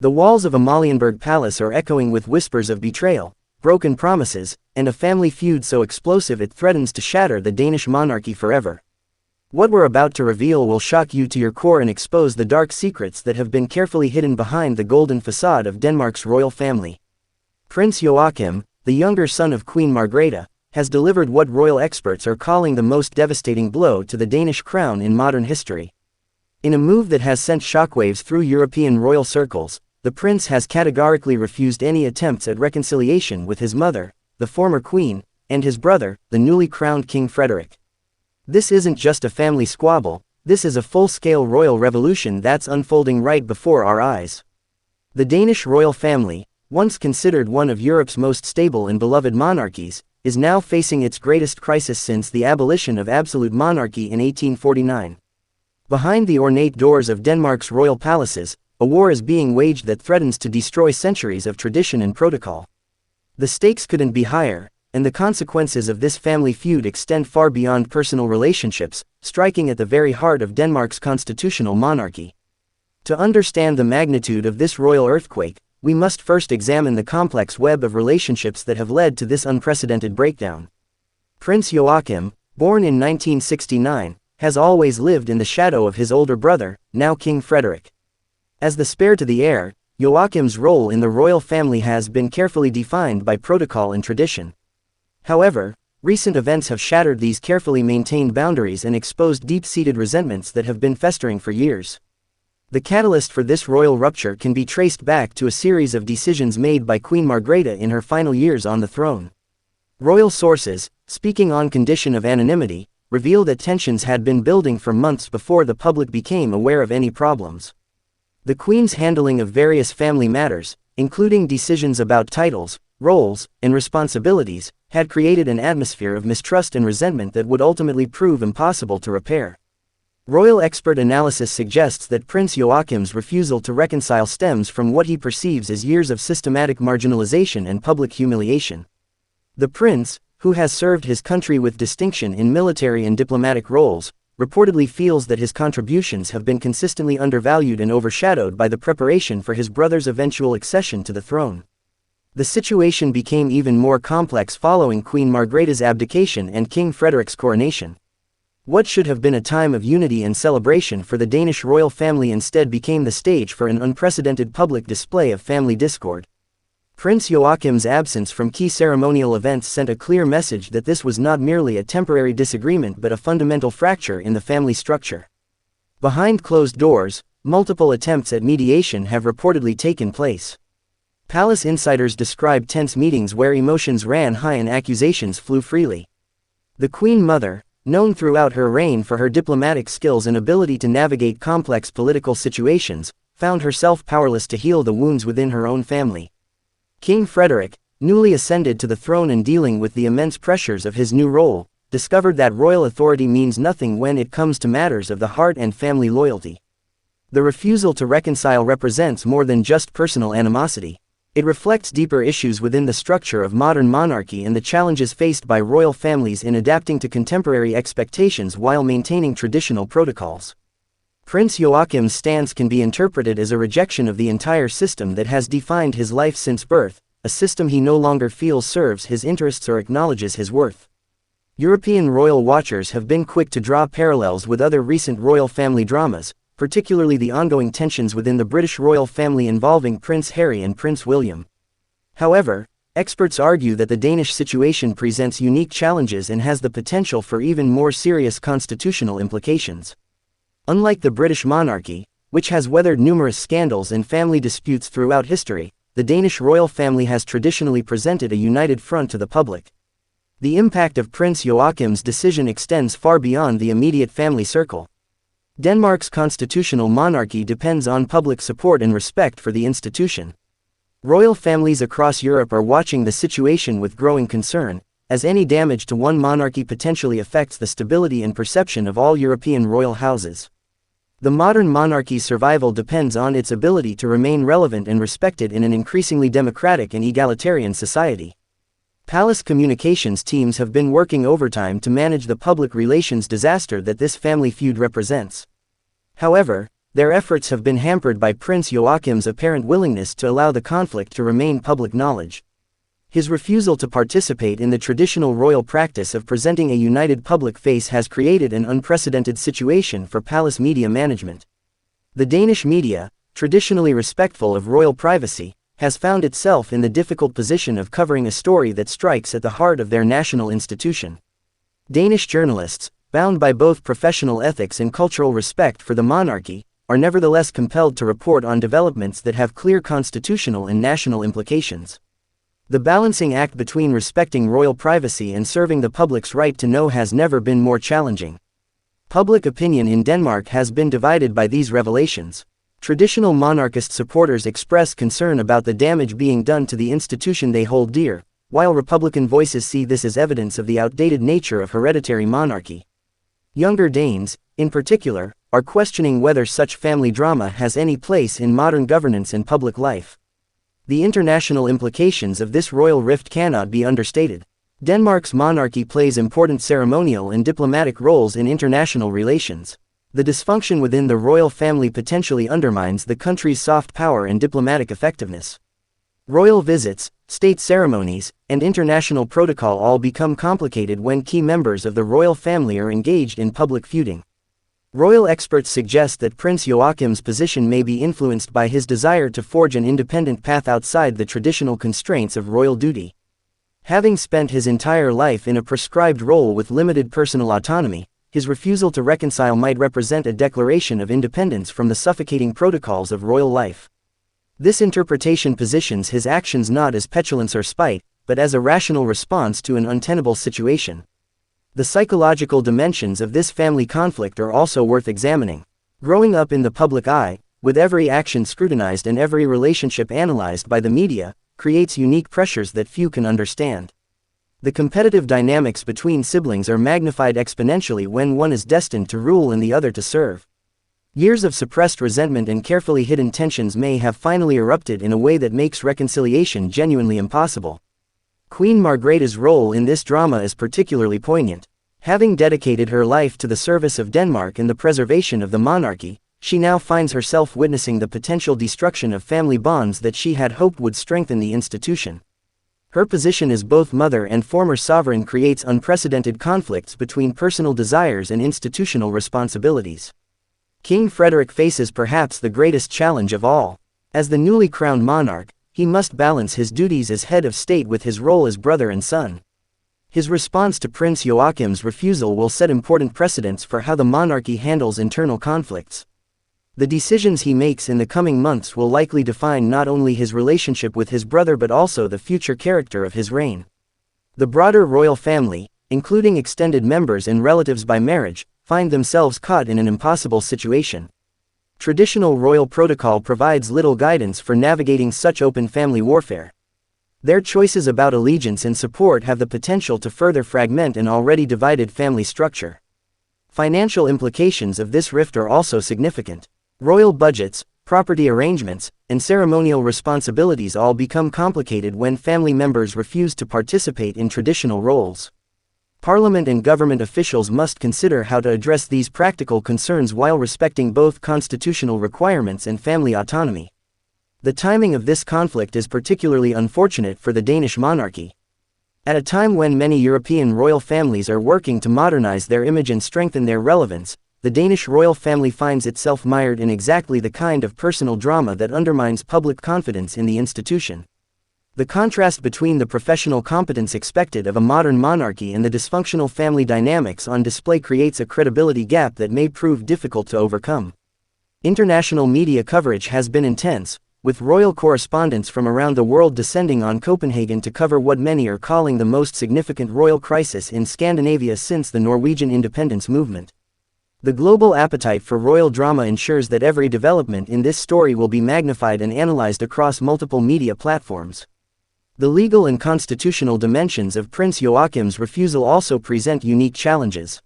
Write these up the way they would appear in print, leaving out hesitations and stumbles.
The walls of Amalienburg Palace are echoing with whispers of betrayal, broken promises, and a family feud so explosive it threatens to shatter the Danish monarchy forever. What we're about to reveal will shock you to your core and expose the dark secrets that have been carefully hidden behind the golden facade of Denmark's royal family. Prince Joachim, the younger son of Queen Margrethe, has delivered what royal experts are calling the most devastating blow to the Danish crown in modern history. In a move that has sent shockwaves through European royal circles, the prince has categorically refused any attempts at reconciliation with his mother, the former queen, and his brother, the newly crowned King Frederik. This isn't just a family squabble, this is a full-scale royal revolution that's unfolding right before our eyes. The Danish royal family, once considered one of Europe's most stable and beloved monarchies, is now facing its greatest crisis since the abolition of absolute monarchy in 1849. Behind the ornate doors of Denmark's royal palaces, a war is being waged that threatens to destroy centuries of tradition and protocol. The stakes couldn't be higher, and the consequences of this family feud extend far beyond personal relationships, striking at the very heart of Denmark's constitutional monarchy. To understand the magnitude of this royal earthquake, we must first examine the complex web of relationships that have led to this unprecedented breakdown. Prince Joachim, born in 1969, has always lived in the shadow of his older brother, now King Frederik. As the spare to the heir, Joachim's role in the royal family has been carefully defined by protocol and tradition. However, recent events have shattered these carefully maintained boundaries and exposed deep-seated resentments that have been festering for years. The catalyst for this royal rupture can be traced back to a series of decisions made by Queen Margrethe in her final years on the throne. Royal sources, speaking on condition of anonymity, reveal that tensions had been building for months before the public became aware of any problems. The Queen's handling of various family matters, including decisions about titles, roles, and responsibilities, had created an atmosphere of mistrust and resentment that would ultimately prove impossible to repair. Royal expert analysis suggests that Prince Joachim's refusal to reconcile stems from what he perceives as years of systematic marginalization and public humiliation. The prince, who has served his country with distinction in military and diplomatic roles, reportedly feels that his contributions have been consistently undervalued and overshadowed by the preparation for his brother's eventual accession to the throne. The situation became even more complex following Queen Margrethe's abdication and King Frederik's coronation. What should have been a time of unity and celebration for the Danish royal family instead became the stage for an unprecedented public display of family discord. Prince Joachim's absence from key ceremonial events sent a clear message that this was not merely a temporary disagreement but a fundamental fracture in the family structure. Behind closed doors, multiple attempts at mediation have reportedly taken place. Palace insiders describe tense meetings where emotions ran high and accusations flew freely. The Queen Mother, known throughout her reign for her diplomatic skills and ability to navigate complex political situations, found herself powerless to heal the wounds within her own family. King Frederik, newly ascended to the throne and dealing with the immense pressures of his new role, discovered that royal authority means nothing when it comes to matters of the heart and family loyalty. The refusal to reconcile represents more than just personal animosity. It reflects deeper issues within the structure of modern monarchy and the challenges faced by royal families in adapting to contemporary expectations while maintaining traditional protocols. Prince Joachim's stance can be interpreted as a rejection of the entire system that has defined his life since birth, a system he no longer feels serves his interests or acknowledges his worth. European royal watchers have been quick to draw parallels with other recent royal family dramas, particularly the ongoing tensions within the British royal family involving Prince Harry and Prince William. However, experts argue that the Danish situation presents unique challenges and has the potential for even more serious constitutional implications. Unlike the British monarchy, which has weathered numerous scandals and family disputes throughout history, the Danish royal family has traditionally presented a united front to the public. The impact of Prince Joachim's decision extends far beyond the immediate family circle. Denmark's constitutional monarchy depends on public support and respect for the institution. Royal families across Europe are watching the situation with growing concern, as any damage to one monarchy potentially affects the stability and perception of all European royal houses. The modern monarchy's survival depends on its ability to remain relevant and respected in an increasingly democratic and egalitarian society. Palace communications teams have been working overtime to manage the public relations disaster that this family feud represents. However, Their efforts have been hampered by Prince Joachim's apparent willingness to allow the conflict to remain public knowledge. His refusal to participate in the traditional royal practice of presenting a united public face has created an unprecedented situation for palace media management. The Danish media, traditionally respectful of royal privacy, has found itself in the difficult position of covering a story that strikes at the heart of their national institution. Danish journalists, bound by both professional ethics and cultural respect for the monarchy, are nevertheless compelled to report on developments that have clear constitutional and national implications. The balancing act between respecting royal privacy and serving the public's right to know has never been more challenging. Public opinion in Denmark has been divided by these revelations. Traditional monarchist supporters express concern about the damage being done to the institution they hold dear, while Republican voices see this as evidence of the outdated nature of hereditary monarchy. Younger Danes, in particular, are questioning whether such family drama has any place in modern governance and public life. The international implications of this royal rift cannot be understated. Denmark's monarchy plays important ceremonial and diplomatic roles in international relations. The dysfunction within the royal family potentially undermines the country's soft power and diplomatic effectiveness. Royal visits, state ceremonies, and international protocol all become complicated when key members of the royal family are engaged in public feuding. Royal experts suggest that Prince Joachim's position may be influenced by his desire to forge an independent path outside the traditional constraints of royal duty. Having spent his entire life in a prescribed role with limited personal autonomy, his refusal to reconcile might represent a declaration of independence from the suffocating protocols of royal life. This interpretation positions his actions not as petulance or spite, but as a rational response to an untenable situation. The psychological dimensions of this family conflict are also worth examining. Growing up in the public eye, with every action scrutinized and every relationship analyzed by the media, creates unique pressures that few can understand. The competitive dynamics between siblings are magnified exponentially when one is destined to rule and the other to serve. Years of suppressed resentment and carefully hidden tensions may have finally erupted in a way that makes reconciliation genuinely impossible. Queen Margrethe's role in this drama is particularly poignant. Having dedicated her life to the service of Denmark and the preservation of the monarchy, she now finds herself witnessing the potential destruction of family bonds that she had hoped would strengthen the institution. Her position as both mother and former sovereign creates unprecedented conflicts between personal desires and institutional responsibilities. King Frederik faces perhaps the greatest challenge of all. As the newly crowned monarch, he must balance his duties as head of state with his role as brother and son. His response to Prince Joachim's refusal will set important precedents for how the monarchy handles internal conflicts. The decisions he makes in the coming months will likely define not only his relationship with his brother but also the future character of his reign. The broader royal family, including extended members and relatives by marriage, find themselves caught in an impossible situation. Traditional royal protocol provides little guidance for navigating such open family warfare. Their choices about allegiance and support have the potential to further fragment an already divided family structure. Financial implications of this rift are also significant. Royal budgets, property arrangements, and ceremonial responsibilities all become complicated when family members refuse to participate in traditional roles. Parliament and government officials must consider how to address these practical concerns while respecting both constitutional requirements and family autonomy. The timing of this conflict is particularly unfortunate for the Danish monarchy. At a time when many European royal families are working to modernize their image and strengthen their relevance, the Danish royal family finds itself mired in exactly the kind of personal drama that undermines public confidence in the institution. The contrast between the professional competence expected of a modern monarchy and the dysfunctional family dynamics on display creates a credibility gap that may prove difficult to overcome. International media coverage has been intense, with royal correspondents from around the world descending on Copenhagen to cover what many are calling the most significant royal crisis in Scandinavia since the Norwegian independence movement. The global appetite for royal drama ensures that every development in this story will be magnified and analyzed across multiple media platforms. The legal and constitutional dimensions of Prince Joachim's refusal also present unique challenges.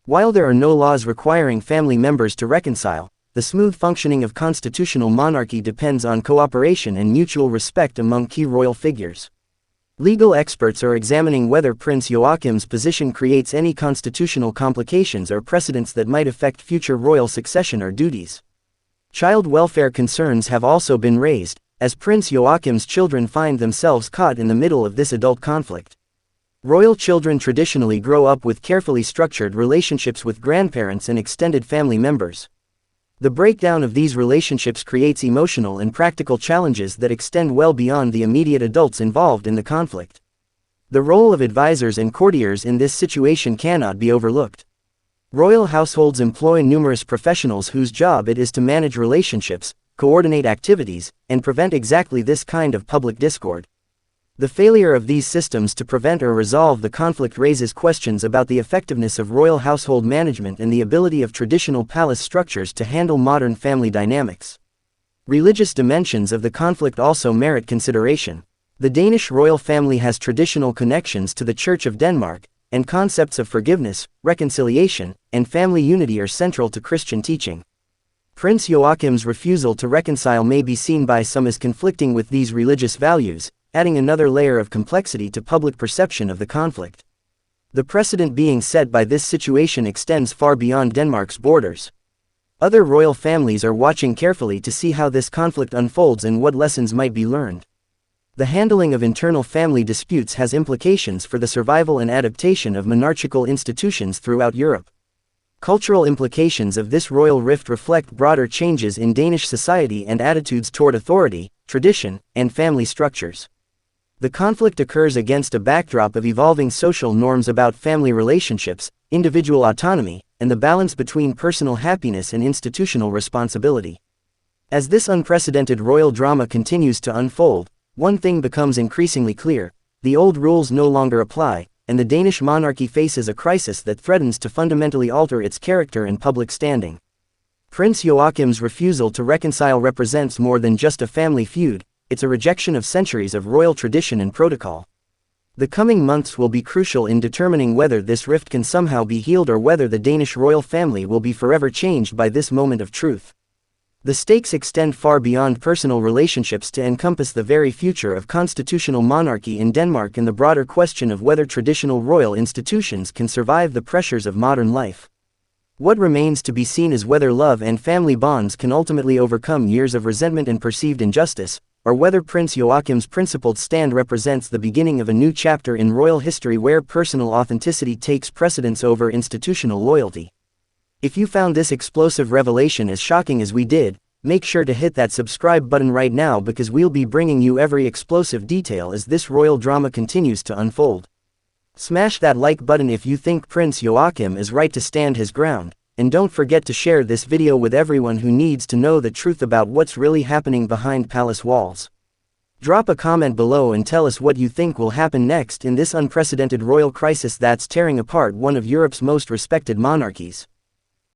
While there are no laws requiring family members to reconcile, the smooth functioning of constitutional monarchy depends on cooperation and mutual respect among key royal figures. Legal experts are examining whether Prince Joachim's position creates any constitutional complications or precedents that might affect future royal succession or duties. Child welfare concerns have also been raised, as Prince Joachim's children find themselves caught in the middle of this adult conflict. Royal children traditionally grow up with carefully structured relationships with grandparents and extended family members. The breakdown of these relationships creates emotional and practical challenges that extend well beyond the immediate adults involved in the conflict. The role of advisors and courtiers in this situation cannot be overlooked. Royal households employ numerous professionals whose job it is to manage relationships, coordinate activities, and prevent exactly this kind of public discord. The failure of these systems to prevent or resolve the conflict raises questions about the effectiveness of royal household management and the ability of traditional palace structures to handle modern family dynamics. Religious dimensions of the conflict also merit consideration. The Danish royal family has traditional connections to the Church of Denmark, and concepts of forgiveness, reconciliation, and family unity are central to Christian teaching. Prince Joachim's refusal to reconcile may be seen by some as conflicting with these religious values, adding another layer of complexity to public perception of the conflict. The precedent being set by this situation extends far beyond Denmark's borders. Other royal families are watching carefully to see how this conflict unfolds and what lessons might be learned. The handling of internal family disputes has implications for the survival and adaptation of monarchical institutions throughout Europe. Cultural implications of this royal rift reflect broader changes in Danish society and attitudes toward authority, tradition, and family structures. The conflict occurs against a backdrop of evolving social norms about family relationships, individual autonomy, and the balance between personal happiness and institutional responsibility. As this unprecedented royal drama continues to unfold, one thing becomes increasingly clear: the old rules no longer apply, and the Danish monarchy faces a crisis that threatens to fundamentally alter its character and public standing. Prince Joachim's refusal to reconcile represents more than just a family feud, it's a rejection of centuries of royal tradition and protocol. The coming months will be crucial in determining whether this rift can somehow be healed or whether the Danish royal family will be forever changed by this moment of truth. The stakes extend far beyond personal relationships to encompass the very future of constitutional monarchy in Denmark and the broader question of whether traditional royal institutions can survive the pressures of modern life. What remains to be seen is whether love and family bonds can ultimately overcome years of resentment and perceived injustice, or whether Prince Joachim's principled stand represents the beginning of a new chapter in royal history where personal authenticity takes precedence over institutional loyalty. If you found this explosive revelation as shocking as we did, make sure to hit that subscribe button right now, because we'll be bringing you every explosive detail as this royal drama continues to unfold. Smash that like button if you think Prince Joachim is right to stand his ground, and don't forget to share this video with everyone who needs to know the truth about what's really happening behind palace walls. Drop a comment below and tell us what you think will happen next in this unprecedented royal crisis that's tearing apart one of Europe's most respected monarchies.